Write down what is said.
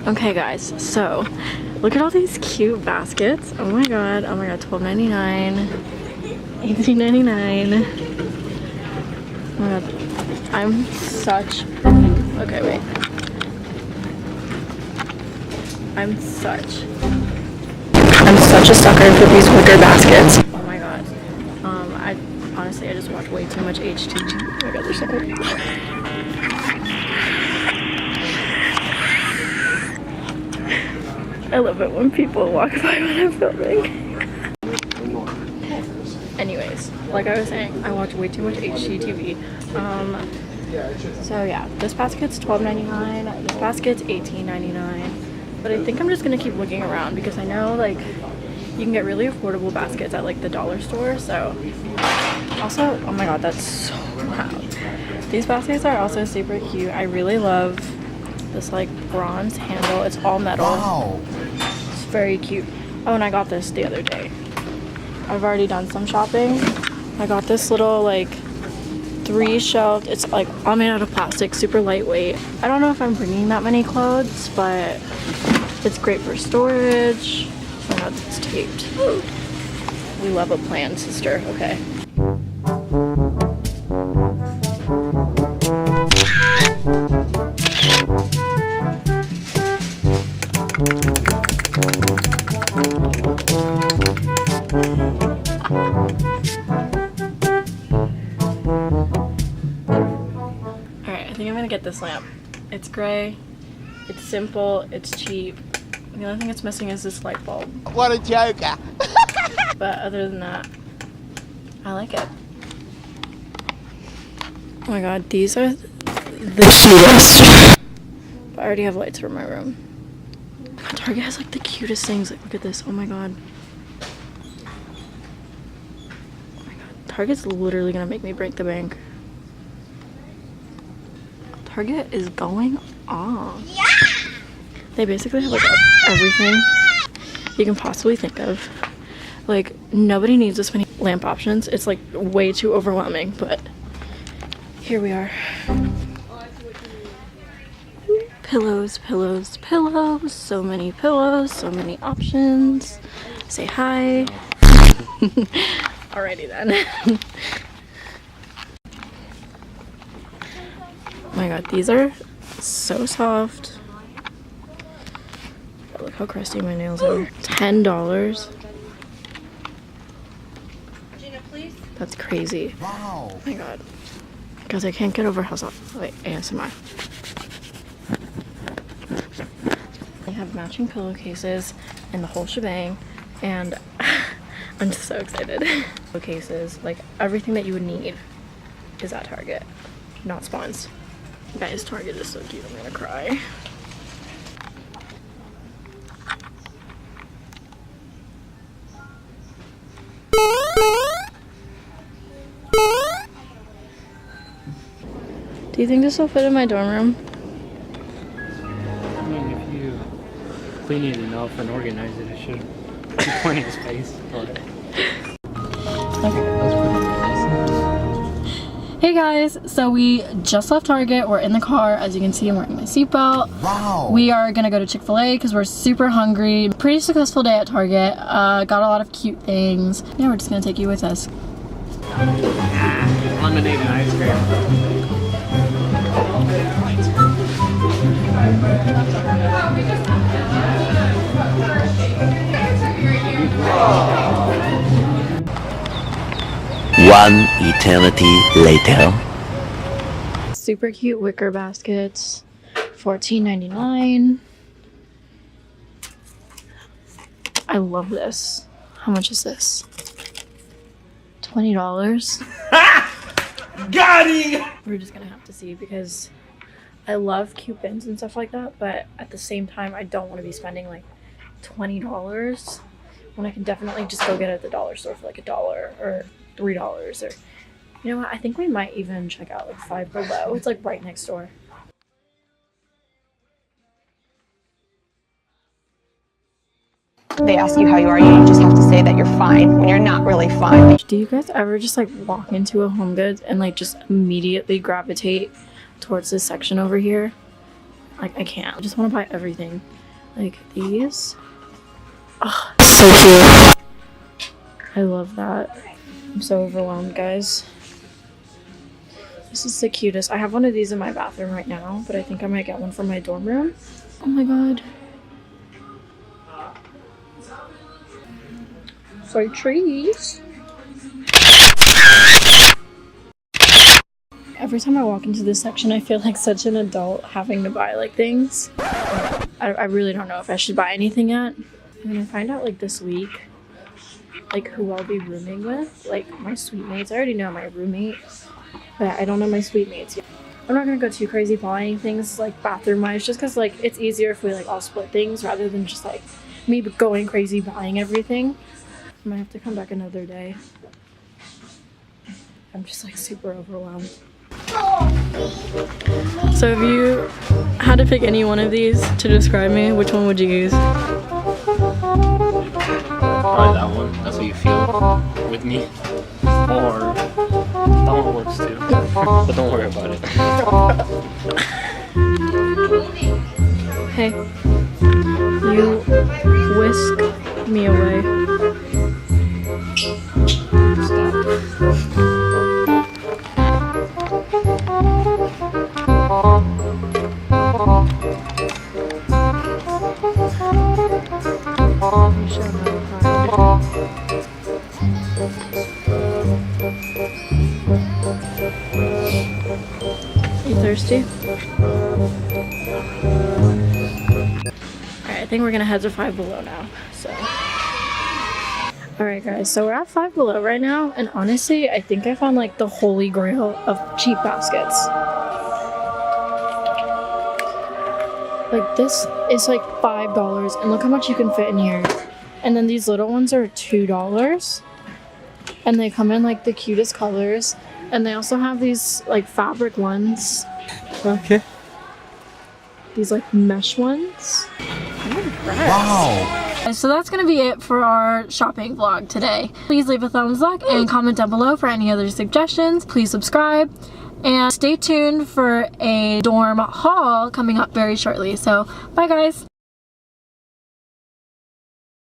Okay guys, so look at all these cute baskets. Oh my god, $12.99, $18.99. Oh my god, I'm such, okay wait. I'm such a sucker for these wicker baskets. Oh my god. I honestly just watch way too much HGTV. Oh my god, they're so pretty. I love it when people walk by when I'm filming. Anyways, like I was saying, I watch way too much HGTV. So yeah, this basket's $12.99. This basket's $18.99. But I think I'm just gonna keep looking around because I know like you can get really affordable baskets at like the dollar store. So also, oh my god, that's so loud. These baskets are also super cute. I really love this like bronze handle. It's all metal. Wow. It's very cute. Oh, and I got this the other day. I've already done some shopping. I got this little like 3-shelved, it's like all made out of plastic, super lightweight. I don't know if I'm bringing that many clothes, but it's great for storage. Oh my god, it's taped. We love a plan, sister. Okay. Alright, I think I'm gonna get this lamp. It's gray, it's simple, it's cheap. The only thing it's missing is this light bulb. What a joker! But other than that, I like it. Oh my god, these are the cutest. But I already have lights for my room. Target has like the cutest things. Like, look at this. Oh my god. Oh my god. Target's literally gonna make me break the bank. Target is going off. Yeah! They basically have like everything you can possibly think of. Like, nobody needs this many lamp options. It's like way too overwhelming, but here we are. Pillows, pillows, pillows. So many pillows, so many options. Say hi. Alrighty then. Oh my god, these are so soft. Look how crusty my nails are. $10. Gina, please. That's crazy. Wow. Oh my god. Guys, I can't get over how soft. Wait, ASMR. They have matching pillowcases and the whole shebang, and I'm just so excited. Pillowcases, like everything that you would need is at Target, not Spawns. Guys, Target is so cute, I'm gonna cry. Do you think this will fit in my dorm room? I mean, if you clean it enough and organize it, it should be plenty of space. But... Hey guys, so we just left Target. We're in the car. As you can see, I'm wearing my seatbelt. Wow. We are gonna go to Chick-fil-A because we're super hungry. Pretty successful day at Target. Got a lot of cute things. Yeah, we're just gonna take you with us. Lemonade and ice cream. One eternity later. Super cute wicker baskets. $14.99. I love this. How much is this? $20. Got him! We're just gonna have to see because I love cute bins and stuff like that, but at the same time I don't want to be spending like $20 when I can definitely just go get it at the dollar store for like $1 or $3, or you know what, I think we might even check out like Five Below. It's like right next door. They ask you how you are, you just have to say that you're fine when you're not really fine. Do you guys ever just like walk into a Home Goods and like just immediately gravitate towards this section over here? Like, I can't. I just want to buy everything. Like, these. Oh, so cute. I love that. I'm so overwhelmed, guys. This is the cutest. I have one of these in my bathroom right now, but I think I might get one for my dorm room. Oh my god. So trees. Every time I walk into this section, I feel like such an adult having to buy like things. I really don't know if I should buy anything yet. I'm gonna find out like this week, like who I'll be rooming with, like my suite mates. I already know my roommate, but I don't know my suite mates yet. I'm not gonna go too crazy buying things like bathroom wise, just because like it's easier if we like all split things rather than just like me going crazy buying everything. I might have to come back another day. I'm just like super overwhelmed. So if you had to pick any one of these to describe me, which one would you use? Probably that one. That's what you feel with me. Or that one works too. But don't worry about it. Hey, you whisk me away. Stop. You shall not find. You thirsty? Alright, I think we're gonna head to Five Below now. So alright guys, so we're at Five Below right now, and honestly I think I found like the holy grail of cheap baskets. Like this is like $5 and look how much you can fit in here. And then these little ones are $2 and they come in like the cutest colors, and they also have these like fabric ones. Okay. These like mesh ones. Wow. So that's gonna be it for our shopping vlog today. Please leave a thumbs up and comment down below for any other suggestions. Please subscribe and stay tuned for a dorm haul coming up very shortly. So bye guys.